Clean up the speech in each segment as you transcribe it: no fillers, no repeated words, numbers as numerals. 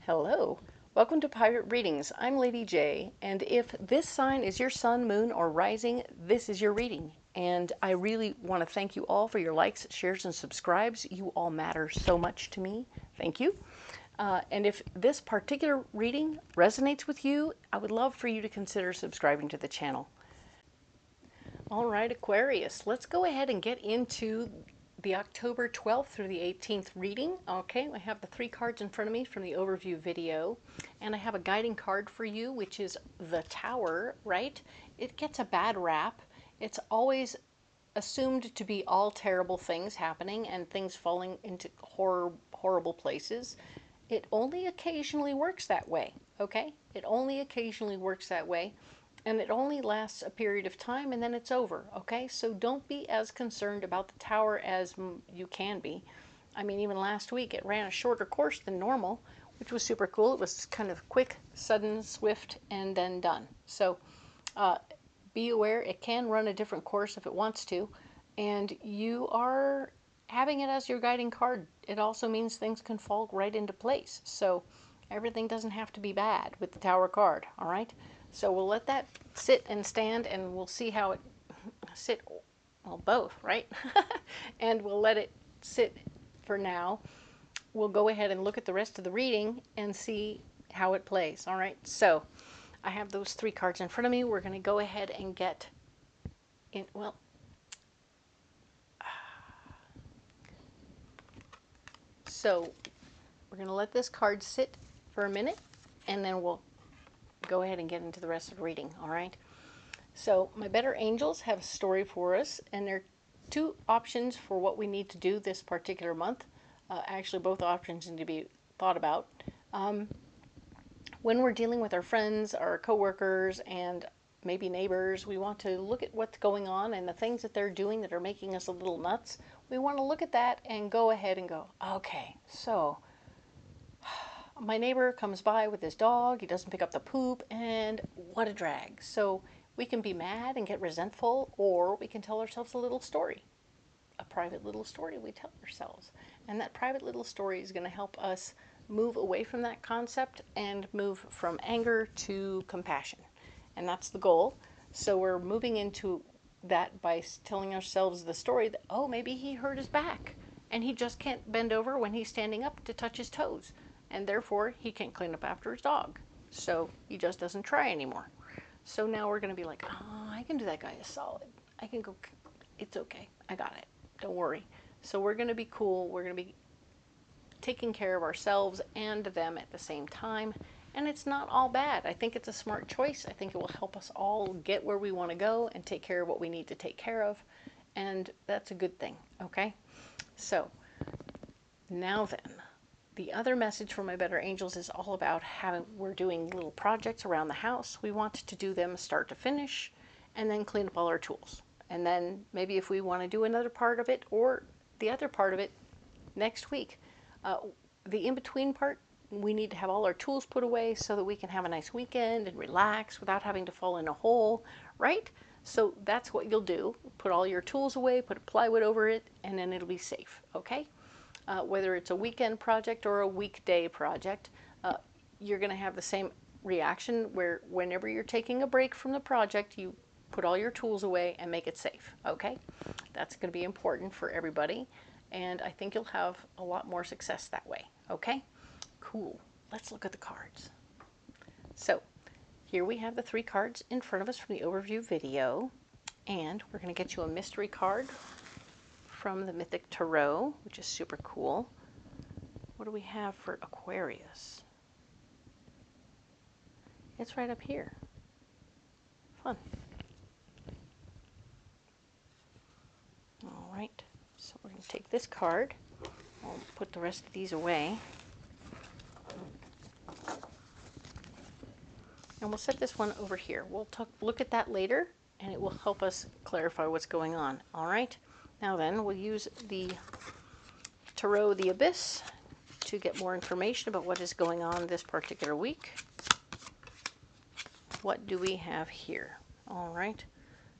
Hello, welcome to Pirate Readings. I'm Lady J, and if this sign is your sun, moon, or rising, this is your reading. And I really want to thank you all for your likes, shares, and subscribes. You all matter so much to me. Thank you. And if this particular reading resonates with you, I would love for you to consider subscribing to the channel. All right, Aquarius, let's go ahead and get into the October 12th through the 18th reading. Okay, I have the 3 cards in front of me from the overview video, and I have a guiding card for you, which is the Tower, right? It gets a bad rap. It's always assumed to be all terrible things happening and things falling into horrible places. It only occasionally works that way, okay? It only occasionally works that way. And it only lasts a period of time and then it's over, okay? So don't be as concerned about the Tower as you can be. I mean, even last week it ran a shorter course than normal, which was super cool. It was kind of quick, sudden, swift, and then done. So be aware it can run a different course if it wants to, and you are having it as your guiding card. It also means things can fall right into place. So everything doesn't have to be bad with the Tower card, all right? So we'll let that sit and stand, and we'll see how it sit, well, both, right? And we'll let it sit for now. We'll go ahead and look at the rest of the reading and see how it plays, all right? So I have those 3 cards in front of me. We're going to go ahead and get in, well, so we're going to let this card sit for a minute, and then we'll go ahead and get into the rest of the reading, all right? So my better angels have a story for us, and there are 2 options for what we need to do this particular month. Actually, both options need to be thought about. When we're dealing with our friends, our coworkers, and maybe neighbors, we want to look at what's going on and the things that they're doing that are making us a little nuts. We want to look at that and go ahead and go, okay, so my neighbor comes by with his dog, he doesn't pick up the poop, and what a drag. So we can be mad and get resentful, or we can tell ourselves a little story, a private little story we tell ourselves. And that private little story is going to help us move away from that concept and move from anger to compassion. And that's the goal. So we're moving into that by telling ourselves the story that, oh, maybe he hurt his back and he just can't bend over when he's standing up to touch his toes. And therefore, he can't clean up after his dog. So he just doesn't try anymore. So now we're going to be like, oh, I can do that guy a solid. I can go, it's okay. I got it. Don't worry. So we're going to be cool. We're going to be taking care of ourselves and them at the same time. And it's not all bad. I think it's a smart choice. I think it will help us all get where we want to go and take care of what we need to take care of. And that's a good thing. Okay? So now then. The other message from my better angels is all about how we're doing little projects around the house. We want to do them start to finish and then clean up all our tools. And then maybe if we want to do another part of it or the other part of it next week. The in-between part, we need to have all our tools put away so that we can have a nice weekend and relax without having to fall in a hole, right? So that's what you'll do. Put all your tools away, put a plywood over it, and then it'll be safe, okay? Whether it's a weekend project or a weekday project, you're going to have the same reaction where whenever you're taking a break from the project, you put all your tools away and make it safe, okay? That's going to be important for everybody, and I think you'll have a lot more success that way, okay? Cool. Let's look at the cards. So here we have the 3 cards in front of us from the overview video, and we're going to get you a mystery card from the Mythic Tarot, which is super cool. What do we have for Aquarius? It's right up here. Fun. All right, so we're going to take this card. I'll put the rest of these away. And we'll set this one over here. We'll look at that later, and it will help us clarify what's going on. All right? Now then, we'll use the Tarot the Abyss to get more information about what is going on this particular week. What do we have here? All right,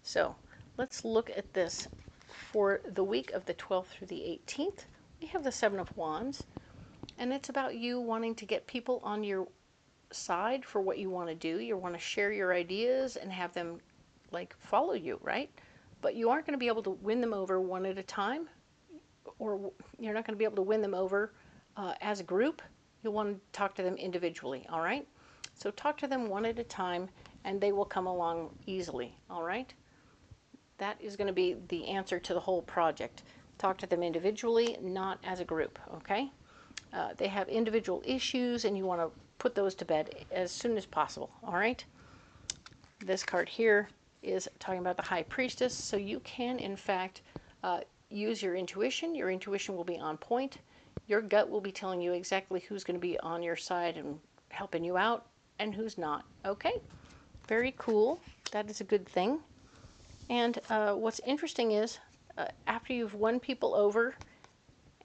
so let's look at this for the week of the 12th through the 18th. We have the 7 of Wands. And it's about you wanting to get people on your side for what you want to do. You want to share your ideas and have them like follow you, right? But you aren't going to be able to win them over one at a time, or you're not going to be able to win them over as a group. You'll want to talk to them individually, all right? So talk to them one at a time and they will come along easily, all right? That is going to be the answer to the whole project. Talk to them individually, not as a group, okay? They have individual issues and you want to put those to bed as soon as possible, all right? This card here is talking about the High Priestess, so you can, in fact, use your intuition. Your intuition will be on point. Your gut will be telling you exactly who's going to be on your side and helping you out and who's not, okay? Very cool. That is a good thing. And what's interesting is after you've won people over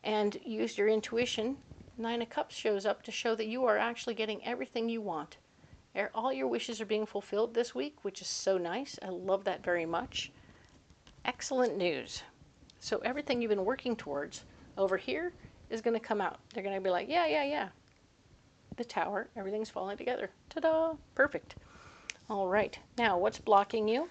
and used your intuition, Nine of Cups shows up to show that you are actually getting everything you want. All your wishes are being fulfilled this week, which is so nice. I love that very much. Excellent news. So everything you've been working towards over here is going to come out. They're going to be like, yeah, yeah, yeah. The Tower, everything's falling together. Ta-da! Perfect. All right. Now, what's blocking you?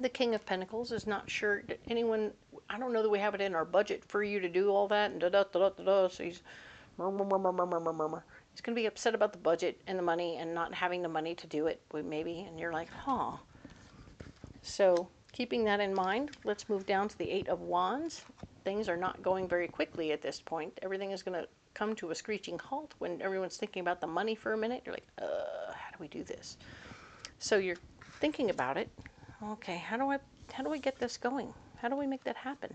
The King of Pentacles is not sure. Anyone, I don't know that we have it in our budget for you to do all that. And da-da-da-da-da-da. So he's murmur. He's going to be upset about the budget and the money and not having the money to do it, maybe. And you're like, huh. So keeping that in mind, let's move down to the Eight of Wands. Things are not going very quickly at this point. Everything is going to come to a screeching halt when everyone's thinking about the money for a minute. You're like, how do we do this? So you're thinking about it. Okay, how do we get this going? How do we make that happen?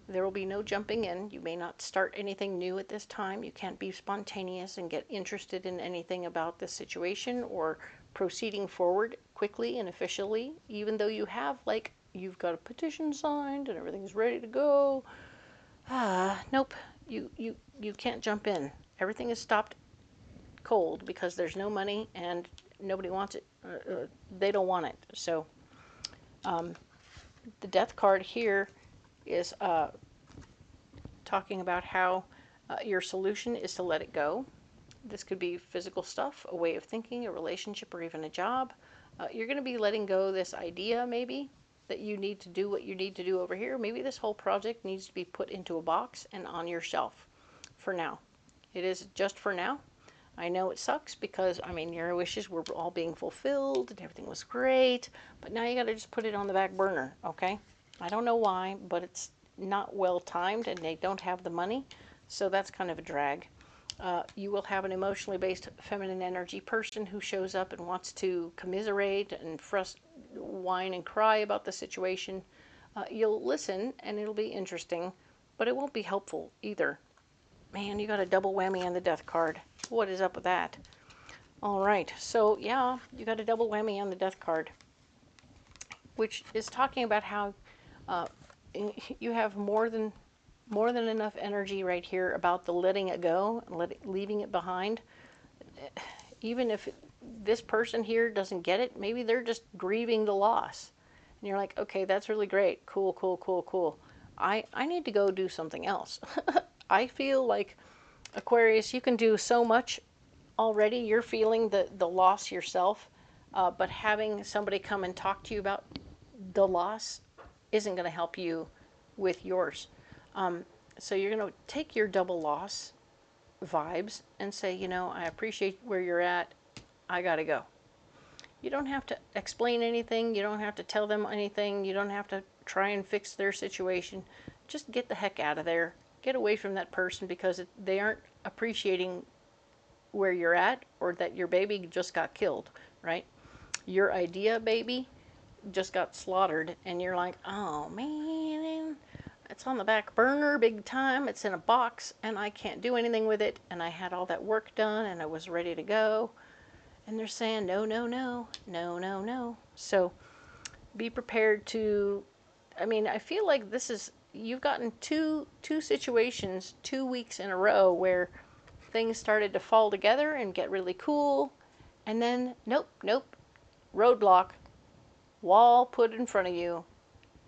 There will be no jumping in. You may not start anything new at this time. You can't be spontaneous and get interested in anything about this situation or proceeding forward quickly and officially, even though you have, like, you've got a petition signed and everything's ready to go. Nope. You can't jump in. Everything is stopped cold because there's no money and nobody wants it. They don't want it. So the Death card here is talking about how your solution is to let it go. This could be physical stuff, a way of thinking, a relationship, or even a job. You're going to be letting go this idea, maybe, that you need to do what you need to do over here. Maybe this whole project needs to be put into a box and on your shelf for now. It is just for now. I know it sucks because, I mean, your wishes were all being fulfilled and everything was great, but now you got to just put it on the back burner, okay? I don't know why, but it's not well timed and they don't have the money, so that's kind of a drag. You will have an emotionally based feminine energy person who shows up and wants to commiserate and whine and cry about the situation. You'll listen and it'll be interesting, but it won't be helpful either. Man, you got a double whammy on the Death card. What is up with that? All right, so yeah, you got a double whammy on the Death card, which is talking about how you have more than enough energy right here about the letting it go, leaving it behind. Even if this person here doesn't get it, maybe they're just grieving the loss. And you're like, okay, that's really great. Cool, cool, cool, cool. I need to go do something else. I feel like, Aquarius, you can do so much already. You're feeling the loss yourself, but having somebody come and talk to you about the loss isn't going to help you with yours. So you're going to take your double loss vibes and say, you know, I appreciate where you're at. I got to go. You don't have to explain anything. You don't have to tell them anything. You don't have to try and fix their situation. Just get the heck out of there. Get away from that person because they aren't appreciating where you're at or that your baby just got killed, right? Your idea, baby, just got slaughtered and you're like, oh man, it's on the back burner big time. It's in a box and I can't do anything with it. And I had all that work done and I was ready to go. And they're saying, no, no, no, no, no, no. So be prepared to, I mean, I feel like this is, you've gotten two situations 2 weeks in a row where things started to fall together and get really cool. And then, nope, roadblock, wall put in front of you.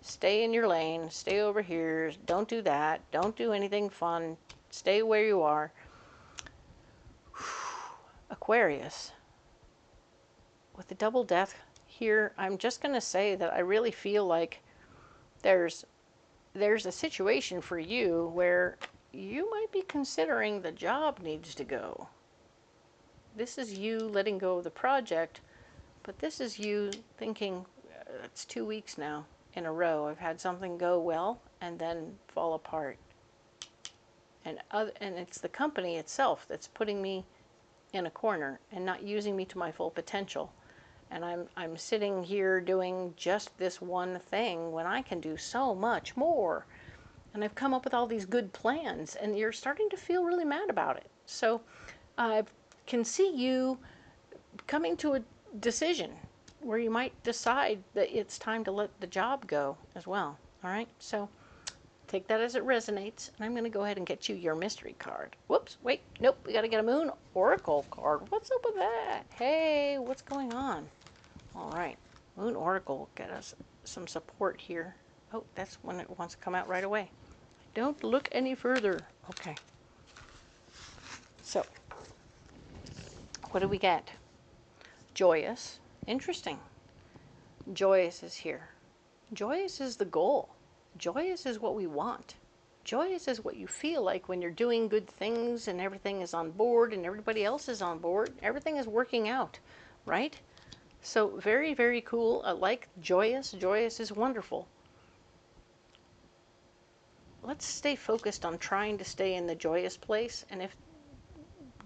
Stay in your lane, stay over here, don't do that, don't do anything fun, stay where you are. Aquarius, with the double death here, I'm just going to say that I really feel like there's a situation for you where you might be considering the job needs to go. This is you letting go of the project, but this is you thinking, it's 2 weeks now in a row. I've had something go well and then fall apart. And it's the company itself that's putting me in a corner and not using me to my full potential. And I'm sitting here doing just this one thing when I can do so much more. And I've come up with all these good plans, and you're starting to feel really mad about it. So I can see you coming to a decision where you might decide that it's time to let the job go as well. All right, so take that as it resonates, and I'm going to go ahead and get you your mystery card. Whoops, wait, nope, we got to get a Moon Oracle card. What's up with that? Hey, what's going on? All right, Moon Oracle, get us some support here. Oh, that's when it wants to come out right away. Don't look any further. Okay. So, what do we get? Joyous. Interesting. Joyous is here. Joyous is the goal. Joyous is what we want. Joyous is what you feel like when you're doing good things and everything is on board and everybody else is on board. Everything is working out, right? So very, very cool. I like joyous. Joyous is wonderful. Let's stay focused on trying to stay in the joyous place. And if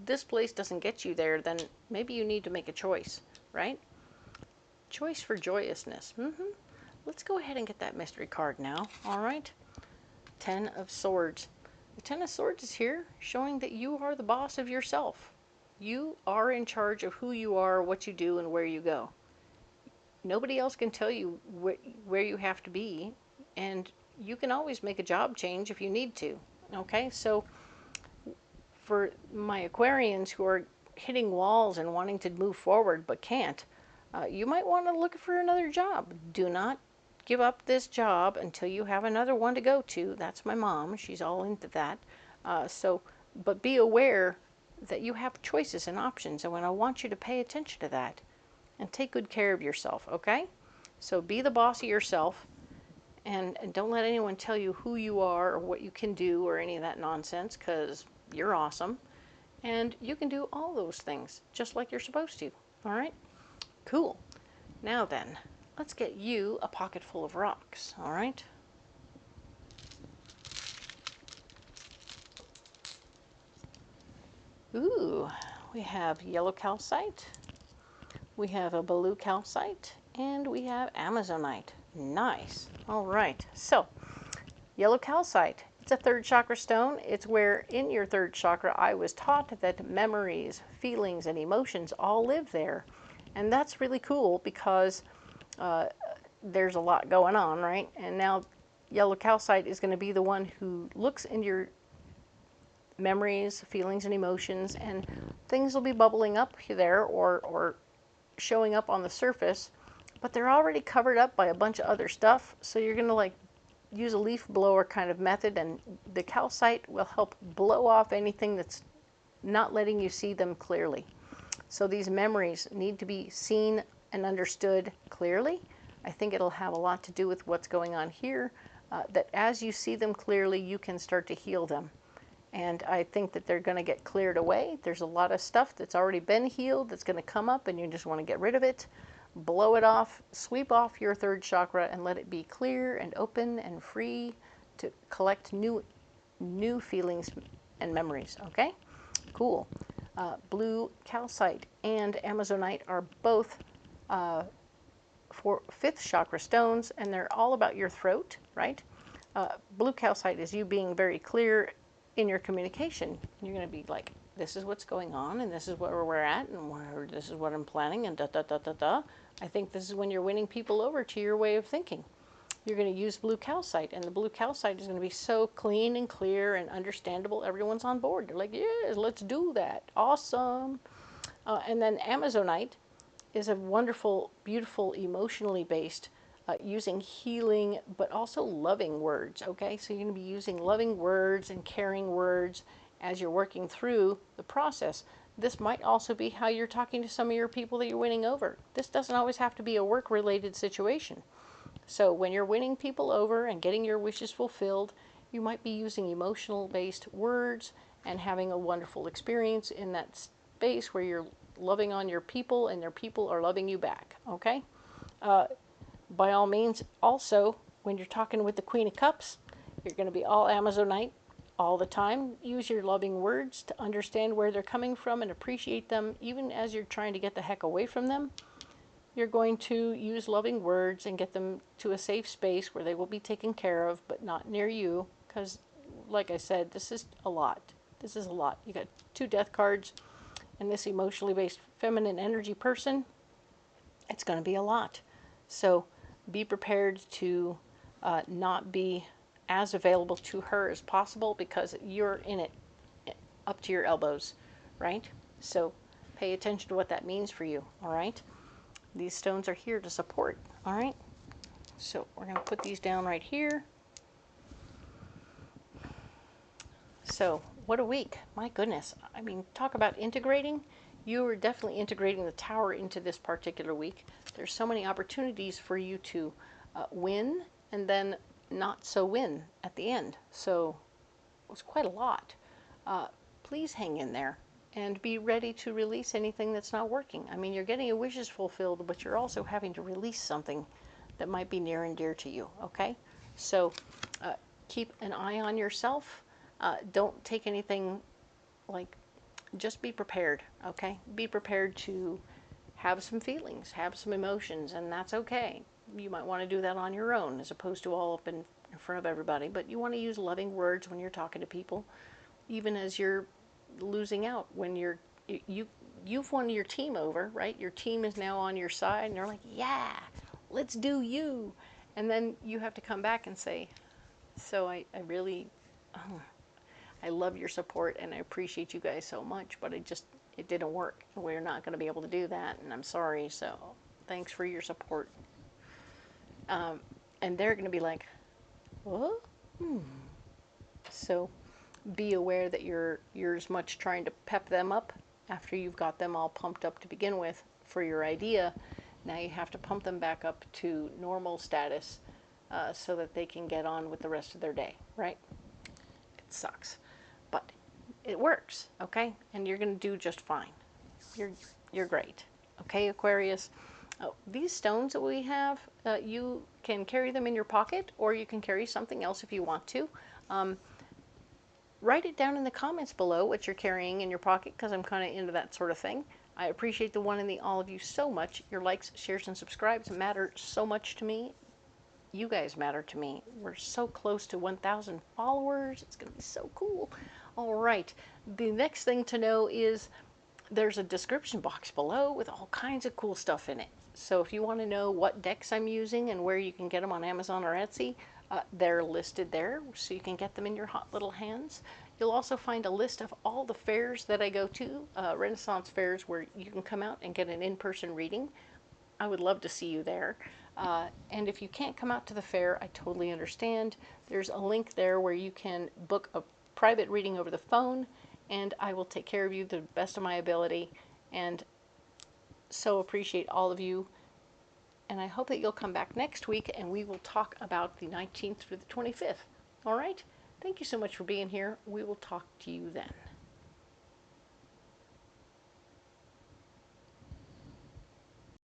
this place doesn't get you there, then maybe you need to make a choice, right? Choice for joyousness. Let's go ahead and get that mystery card now. All right. 10 of Swords. The 10 of Swords is here, showing that you are the boss of yourself. You are in charge of who you are, what you do, and where you go. Nobody else can tell you where you have to be, and you can always make a job change if you need to. Okay, so for my Aquarians who are hitting walls and wanting to move forward but can't, you might want to look for another job. Do not give up this job until you have another one to go to. That's my mom. She's all into that. But be aware that you have choices and options, and I want you to pay attention to that and take good care of yourself, okay? So be the boss of yourself, and don't let anyone tell you who you are or what you can do or any of that nonsense, because you're awesome, and you can do all those things just like you're supposed to, all right? Cool. Now then, let's get you a pocket full of rocks, all right? Ooh, we have yellow calcite, we have a blue calcite, and we have amazonite. Nice. All right. So, yellow calcite. It's a third chakra stone. It's where in your third chakra I was taught that memories, feelings, and emotions all live there. And that's really cool because there's a lot going on, right? And now yellow calcite is going to be the one who looks in your memories, feelings, and emotions, and things will be bubbling up there or showing up on the surface, but they're already covered up by a bunch of other stuff. So you're going to like use a leaf blower kind of method, and the calcite will help blow off anything that's not letting you see them clearly. So these memories need to be seen and understood clearly. I think it'll have a lot to do with what's going on here, that as you see them clearly, you can start to heal them. And I think that they're going to get cleared away. There's a lot of stuff that's already been healed that's going to come up, and you just want to get rid of it, blow it off, sweep off your third chakra, and let it be clear and open and free to collect new feelings and memories. Okay? Cool. Blue calcite and amazonite are both for fifth chakra stones, and they're all about your throat, right? Blue calcite is you being very clear in your communication. You're going to be like, this is what's going on, and this is where we're at, and this is what I'm planning, and da da da da da. I think this is when you're winning people over to your way of thinking. You're going to use blue calcite, and the blue calcite is going to be so clean and clear and understandable. Everyone's on board. They're like, yes, let's do that. Awesome. And then amazonite is a wonderful, beautiful, emotionally based, using healing, but also loving words, okay? So you're going to be using loving words and caring words as you're working through the process. This might also be how you're talking to some of your people that you're winning over. This doesn't always have to be a work-related situation. So when you're winning people over and getting your wishes fulfilled, you might be using emotional-based words and having a wonderful experience in that space where you're loving on your people and their people are loving you back, okay? By all means, also, when you're talking with the Queen of Cups, you're going to be all Amazonite all the time. Use your loving words to understand where they're coming from and appreciate them, even as you're trying to get the heck away from them. You're going to use loving words and get them to a safe space where they will be taken care of, but not near you, because, like I said, this is a lot. This is a lot. You got 2 death cards, and this emotionally based feminine energy person, it's going to be a lot. So be prepared to not be as available to her as possible, because you're in it up to your elbows, right? So pay attention to what that means for you, all right? These stones are here to support, all right? So we're going to put these down right here. So what a week. My goodness. I mean, talk about integrating. You are definitely integrating the Tower into this particular week. There's so many opportunities for you to win and then not so win at the end. So it was quite a lot. Please hang in there and be ready to release anything that's not working. I mean, you're getting your wishes fulfilled, but you're also having to release something that might be near and dear to you, okay? So keep an eye on yourself. Don't take anything, like, just be prepared, okay? Be prepared to have some feelings, have some emotions, and that's okay. You might want to do that on your own as opposed to all up in front of everybody, but you want to use loving words when you're talking to people, even as you're losing out, when you've won your team over, right? Your team is now on your side, and they're like, yeah, let's do you. And then you have to come back and say, so I really, I love your support, and I appreciate you guys so much, but it didn't work. We're not going to be able to do that, and I'm sorry, so thanks for your support. And they're going to be like, what? So be aware that you're as much trying to pep them up after you've got them all pumped up to begin with for your idea. Now you have to pump them back up to normal status so that they can get on with the rest of their day, right? It sucks, but it works, okay? And you're going to do just fine. You're great, okay, Aquarius? Oh, these stones that we have, you can carry them in your pocket, or you can carry something else if you want to. Write it down in the comments below what you're carrying in your pocket, because I'm kind of into that sort of thing. I appreciate the one and the all of you so much. Your likes, shares, and subscribes matter so much to me. You guys matter to me. We're so close to 1,000 followers. It's going to be so cool. All right. The next thing to know is there's a description box below with all kinds of cool stuff in it. So if you want to know what decks I'm using and where you can get them on Amazon or Etsy, they're listed there, so you can get them in your hot little hands. You'll also find a list of all the fairs that I go to, Renaissance fairs, where you can come out and get an in-person reading. I would love to see you there. And if you can't come out to the fair, I totally understand. There's a link there where you can book a private reading over the phone, and I will take care of you to the best of my ability. And so appreciate all of you. And I hope that you'll come back next week and we will talk about the 19th through the 25th. All right? Thank you so much for being here. We will talk to you then.